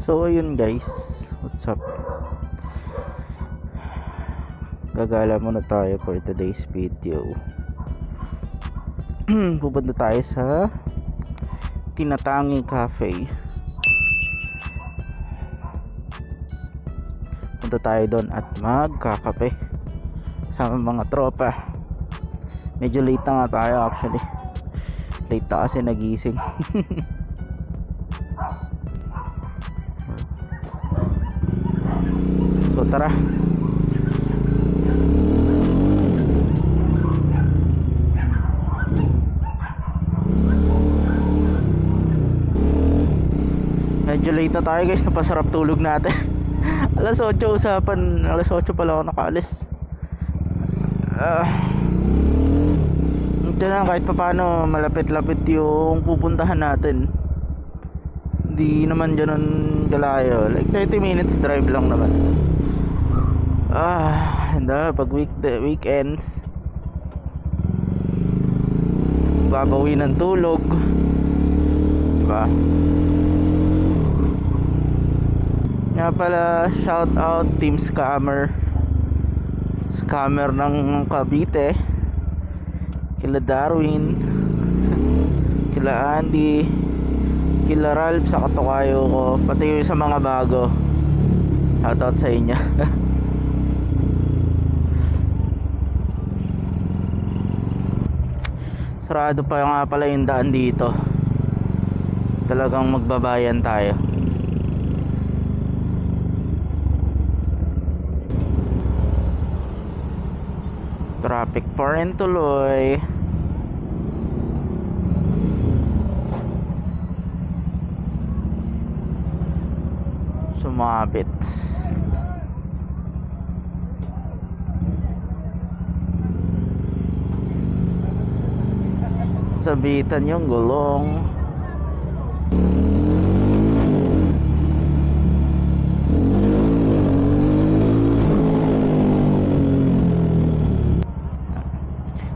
So ayun guys, what's up? Gagala muna tayo for today's video. Pupunta tayo sa Tinatangi Cafe. Punta tayo doon at magkakape sama mga tropa. Medyo late na nga tayo actually. Late na kasi nagising. So tara. Medyo late na tayo guys, napasarap tulog natin. Alas 8 usapan, alas 8 pala ako nakaalis. Ito na, kahit pa paano malapit-lapit yung pupuntahan natin. Hindi naman ganun kalayo, like 30 minutes drive lang naman. Pag weekends babawi ng tulog, diba? Nga pala, shout out Team Scammer ng Cavite, kila Darwin, kila Andy, kila Ralph sa katukayo ko, pati yung sa mga bago. Shout out sa inyo. Sarado pa nga pala yung daan dito. Talagang magbabayan tayo. Traffic pa rin tuloy. Sumabit. Sabitan yung gulong.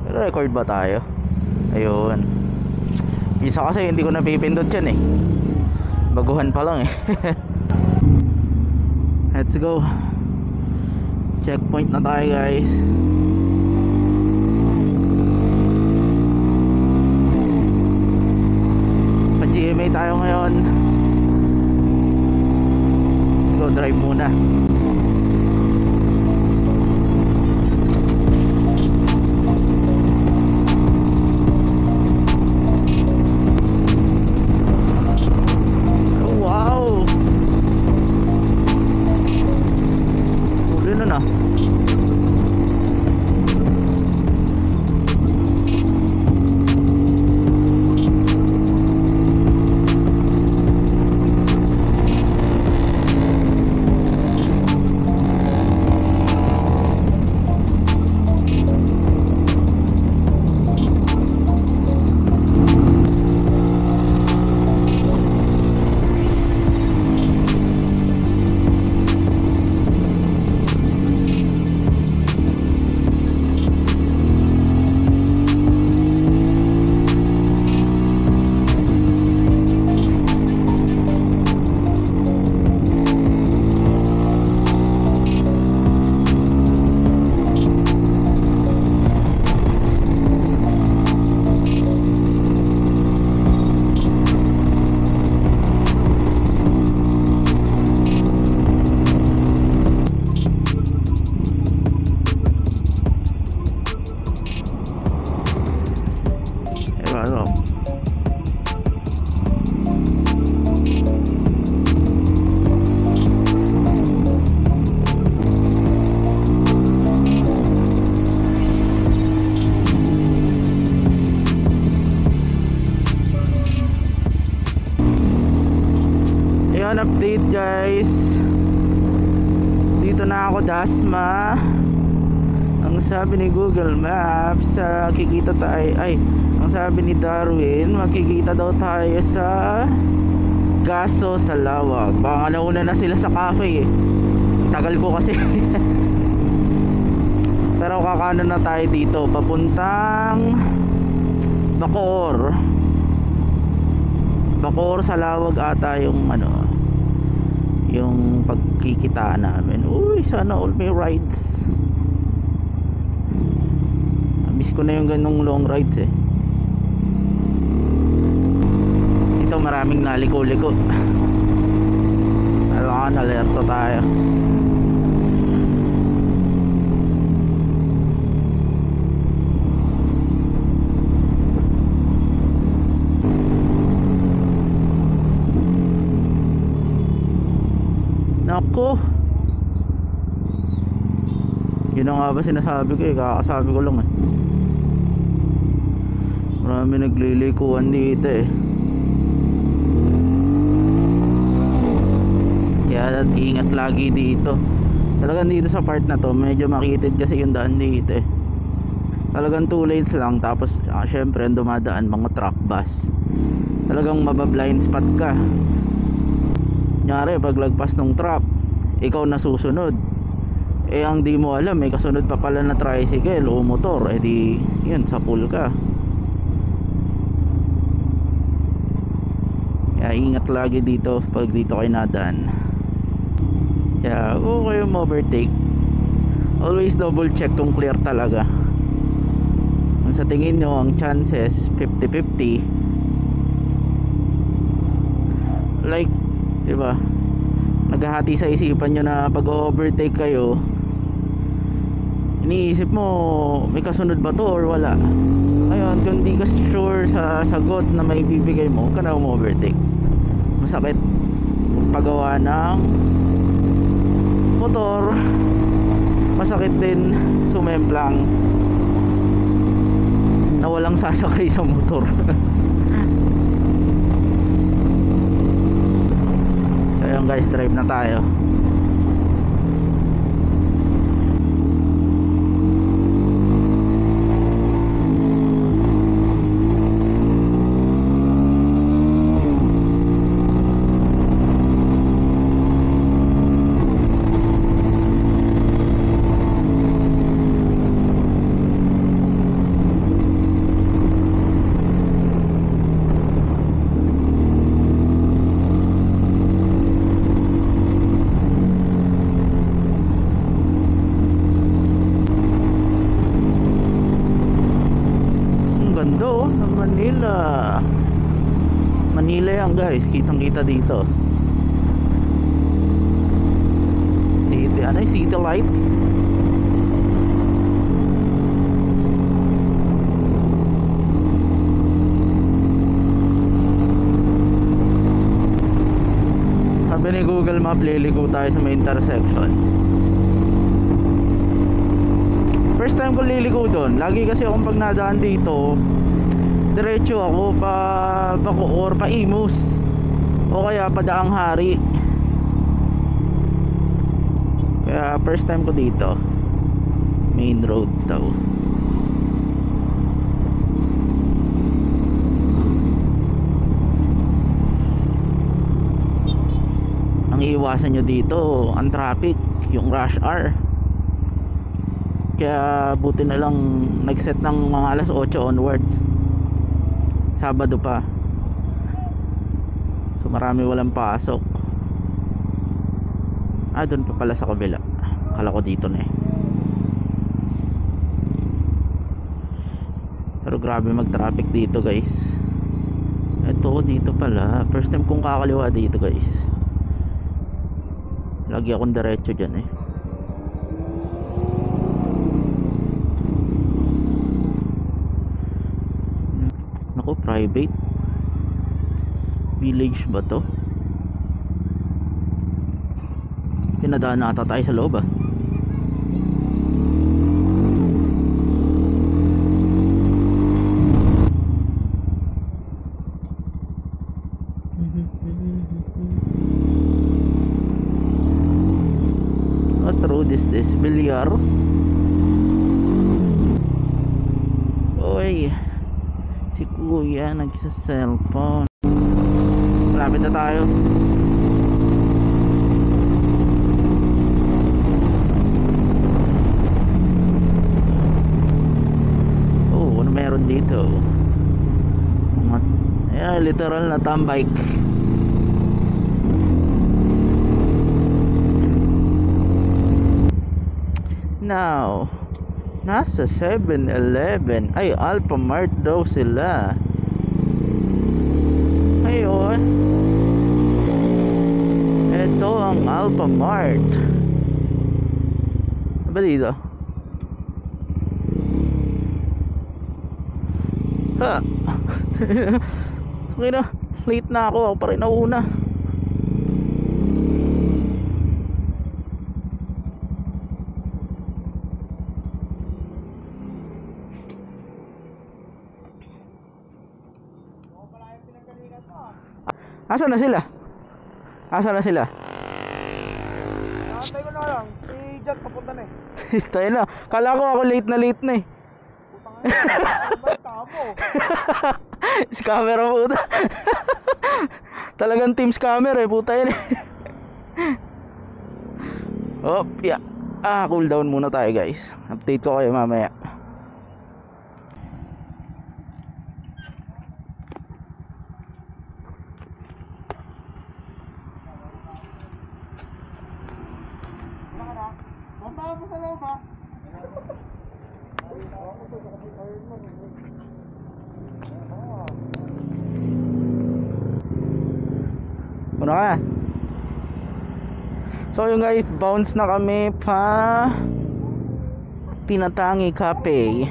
Record ba tayo? Ayun. Isa kasi hindi ko napipindot yan eh. Baguhan pa lang eh. Let's go. Checkpoint na tayo guys. Pa-GMA tayo ngayon. Let's go, drive muna. Update guys, dito na ako Dasma. Ang sabi ni Google Maps, kikita tayo, ang sabi ni Darwin, makikita daw tayo sa Gaso sa Lawag. Baka nauna na sila sa cafe eh. Tagal ko kasi. Pero kakanan na tayo dito papuntang Bacoor sa Lawag ata yung ano. yung pagkikitaan namin. Uy, sana all may rides. Miss ko na yung ganung long rides eh. Dito maraming naliko-liko. Kailangan alerto tayo. Nako, yun na nga ba sinasabi ko eh, kakasabi ko lang eh. Marami naglilikuan dito eh. Kaya ingat lagi dito. Talagang dito sa part na to medyo makitid kasi yung daan dito eh. Talagang 2 lanes lang, tapos syempre ang dumadaan mga truck bus. Talagang mabablind spot ka. Nyari paglagpas ng truck, ikaw na susunod, eh ang di mo alam may kasunod pa pala na tricycle o motor, eh di yun, sa pool ka. Kaya ingat lagi dito pag dito kayo nadaan. Kaya kung kayo ma-overtake, always double check kung clear talaga. Kung sa tingin nyo ang chances 50-50, like, diba, naghahati sa isipan nyo na pag overtake kayo, iniisip mo may kasunod ba to or wala. Ngayon kung di ka sure sa sagot na may bibigay mo, huwag ka na overtake. Masakit paggawa ng motor, masakit din sumemplang na walang sasakay sa motor. Guys, drive na tayo. Manila yan guys, kitang kita dito. City, ano yung city lights. Sabi ni Google Map, liliko tayo sa may intersection. First time ko liliko doon. Lagi kasi akong pag nadaan dito, diretso ako pa Bacoor, pa Imus, o kaya pa Daang Hari. Kaya first time ko dito, main road daw. Ang iiwasan nyo dito, ang traffic, yung rush hour. Kaya buti na lang nag-set ng mga alas 8 onwards. Sabado pa, so marami walang pasok. Doon pa pala sa kabila. Kala ko dito na eh. Pero grabe mag-traffic dito guys. Ito dito pala, first time kong kakaliwa dito guys. Lagi akong diretso dyan eh. Naku, private village ba to? Pinadaan na ata tayo sa loob ah. What road is this? Bilyar? Oy, si kuya nagsa-cellphone. Malapit na tayo. Oh, ano meron dito? Ayan, literal na tambike. now. Nasa 7-Eleven. Ay, Alphamart daw sila. Ngayon, ito ang Alphamart. Ano ba dito? Ha? Okay na, late na ako. Ako pa rin nauna. Asan na sila? Asan na sila? Nakantay ko na lang. Si Jack papunta na Tayo na. Kala ko ako late na eh. Putang ina. Ba't tamo? Scammer ang puta. Talagang team scammer puta yun Oh, yeah. Cool down muna tayo guys. Update ko kayo mamaya. Punta mo sa loob ha. Puno ka. So yung guys, bounce na kami pa Tinatangi Cafe.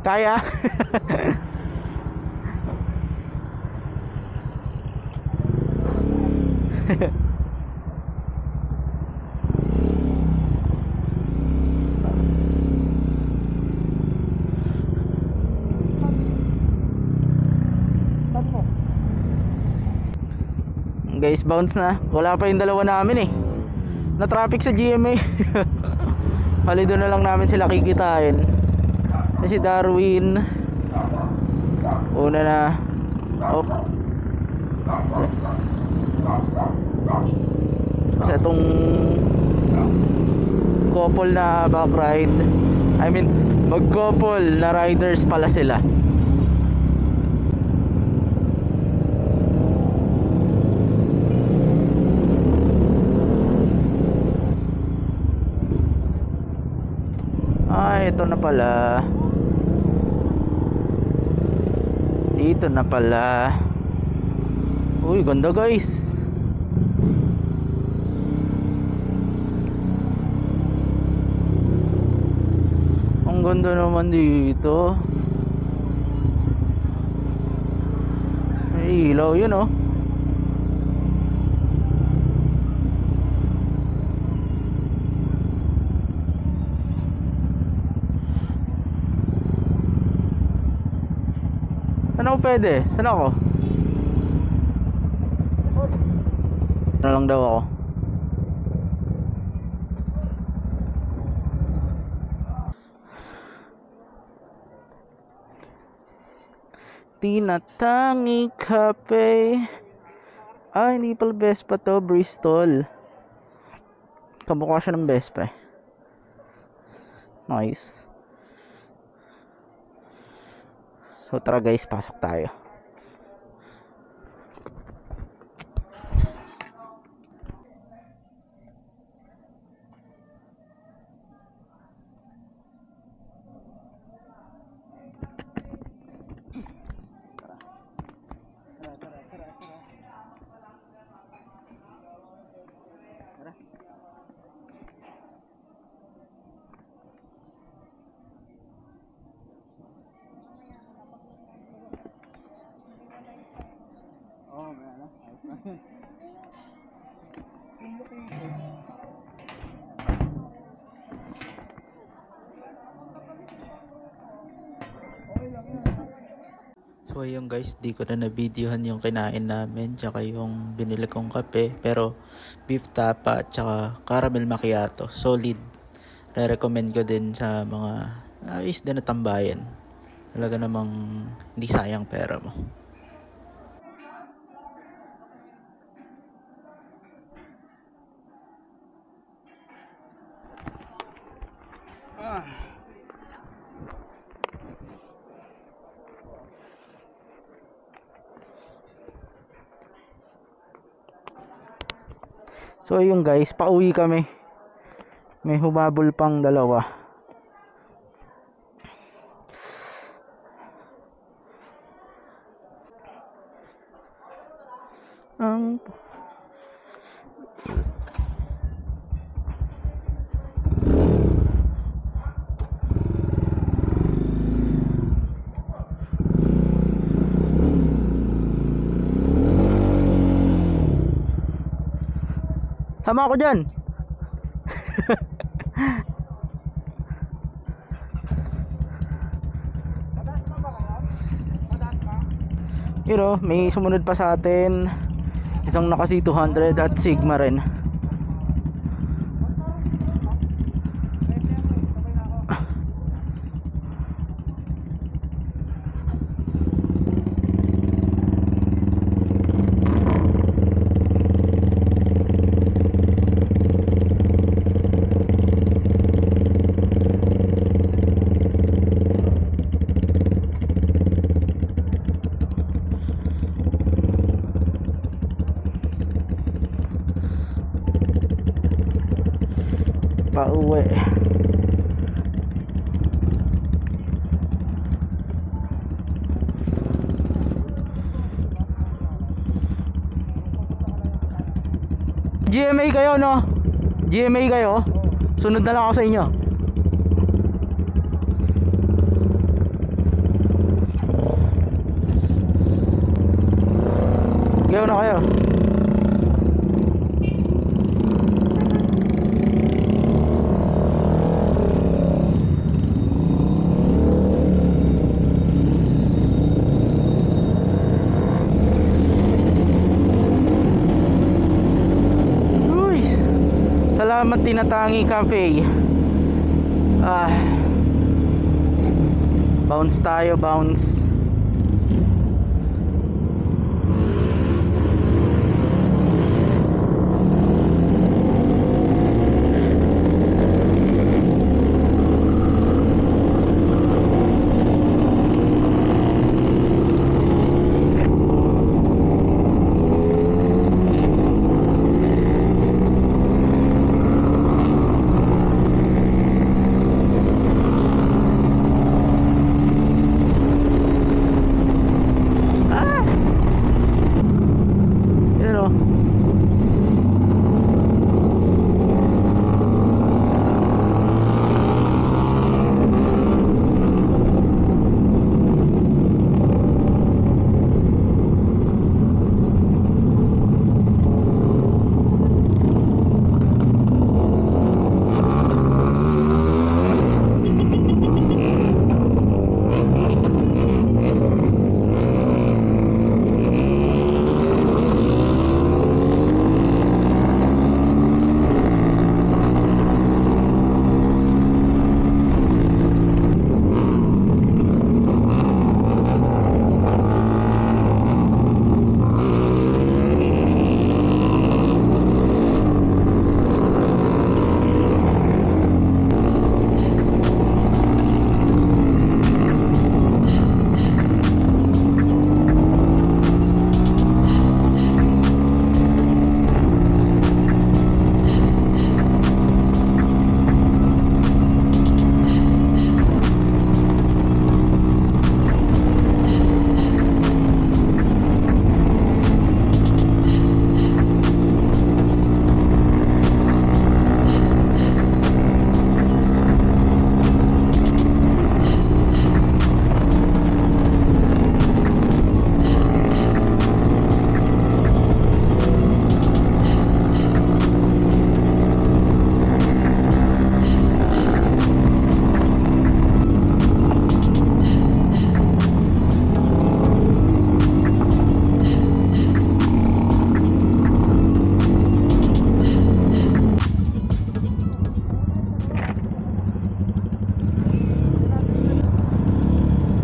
Kaya guys, bounce na. Wala pa yung dalawa namin na traffic sa GMA. Hali doon na lang namin sila kikitain. Si Darwin una na. Oh. Sa itong couple na back ride, I mean mag-couple na riders pala sila. Ito na pala. Dito na pala. Uy, ganda guys. Ang ganda naman dito. May ilaw yun oh. Saan ako pwede? Saan ako? Ano lang daw ako? Tinatangi Cafe. Ay, hindi pala Vespa to, Bristol. Kamukha siya ng Vespa. Nice. So tara guys, pasok tayo. So ayun guys, di ko na na-videohan yung kinain namin tsaka yung binili kong kape, pero beef tapa at tsaka caramel macchiato, solid. Re-recommend ko din sa mga nais din na tambayan. Talaga namang hindi sayang pera mo. So yung guys, pauwi kami. May humabol pang dalawa. Ang sama ako dyan. Madaas na ba kayo? Madaas ka? Pero may sumunod pa sa atin. Isang nakasi 200 at Sigma rin. Pauwi. GMA kayo, no? GMA kayo? Sunod na lang ako sa inyo. Gayo na kayo. Salamat Tinatangi Cafe. Bounce tayo, bounce.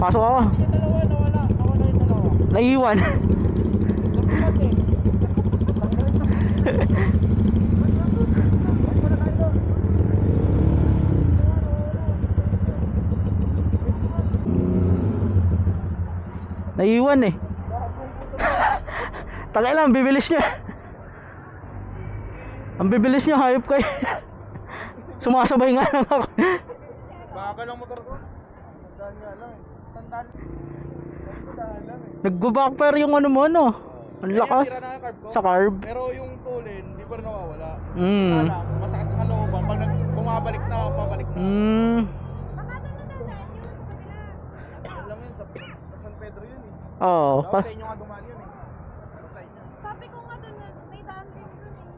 Pasok ako. Yung dalawa nawala. Nawala yung dalawa. Naiwan. Nagulat eh. Naiwan eh. Takay lang, bibilis niya. Ang bibilis nyo, hayop kayo. Sumasabay nga lang ako. Baka lang motor ko. Tandaan nga lang eh. Tandaan lang eh. Nag-backfire yung ano mo, no? Ang lakas. Tira na yung carb ko. Sa carb. Pero yung tulin, hindi pa rin nawawala. Mm. Wala, masakit sa kalooban. Pag bumabalik na, pabalik na. Mm. Alam mo yun, sa San Pedro yun eh. Oo. Dapat sa inyo nga dumaan yun eh. Sa inyo. Sabi ko nga dun, may daan din dun eh.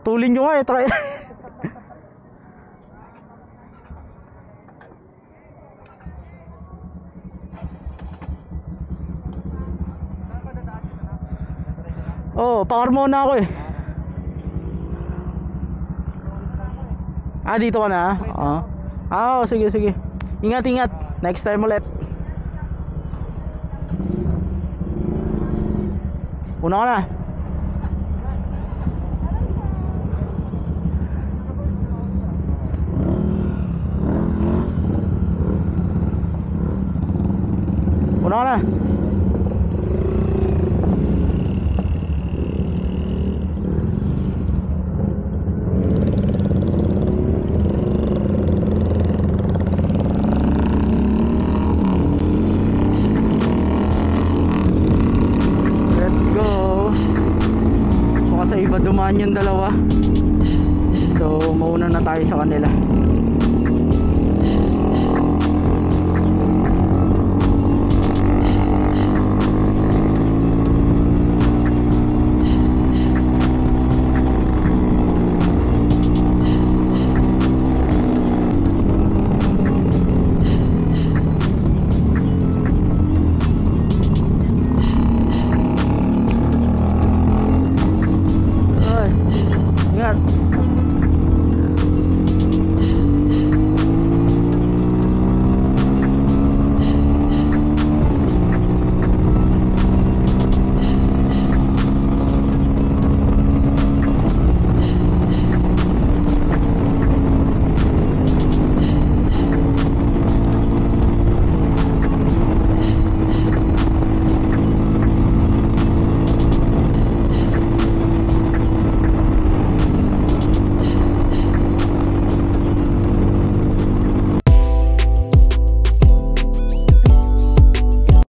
Tulin nyo nga eh. Try. Saan ba dadaan yun na? Oo, pakar muna ako eh. Ah, dito ka na? Oo. Ah, oo, sige, sige. Ingat, ingat. Next time ulit. Una ka na. Una ka na. Let's go. Baka sa iba dumaan yung dalawa. So mauna na tayo sa kanila.